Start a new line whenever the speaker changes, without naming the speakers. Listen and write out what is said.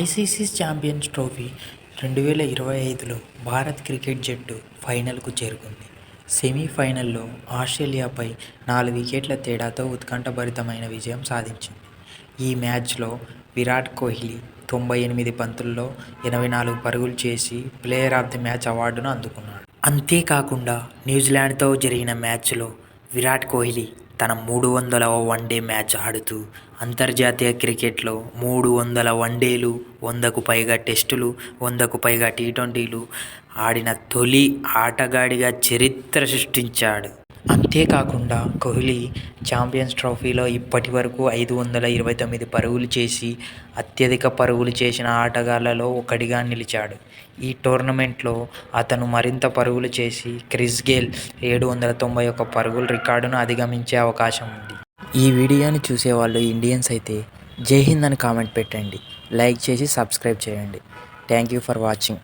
ICC champions trophy 2025లో Bharat cricket జట్టు ఫైనల్కు చేరుకుంది. సెమీఫైనల్లో ఆస్ట్రేలియాపై 4 వికెట్ల తేడాతో ఉత్కంఠభరితమైన విజయం సాధించింది. ఈ మ్యాచ్లో విరాట్ కోహ్లీ 98 బంతుల్లో 84 పరుగులు చేసి ప్లేయర్ ఆఫ్ ది మ్యాచ్ అవార్డును అందుకున్నాడు. అంతేకాకుండా న్యూజిలాండ్తో జరిగిన మ్యాచ్లో విరాట్ కోహ్లీ తన 300వ వన్డే మ్యాచ్ ఆడుతూ అంతర్జాతీయ క్రికెట్లో 300 వన్డేలు, 100కు పైగా టెస్టులు, 100కు పైగా టీ20లు ఆడిన తొలి ఆటగాడిగా చరిత్ర సృష్టించాడు. అంతేకాకుండా కోహ్లీ ఛాంపియన్స్ ట్రోఫీలో ఇప్పటివరకు 529 పరుగులు చేసి అత్యధిక పరుగులు చేసిన ఆటగాళ్లలో ఒకడిగా నిలిచాడు. ఈ టోర్నమెంట్లో అతను మరింత పరుగులు చేసి క్రిస్ గేల్ 791 పరుగుల రికార్డును అధిగమించే అవకాశం ఉంది. ఈ వీడియోని చూసేవాళ్ళు ఇండియన్స్ అయితే జై హింద్ అని కామెంట్ పెట్టండి. లైక్ చేసి సబ్స్క్రైబ్ చేయండి. Thank you for watching.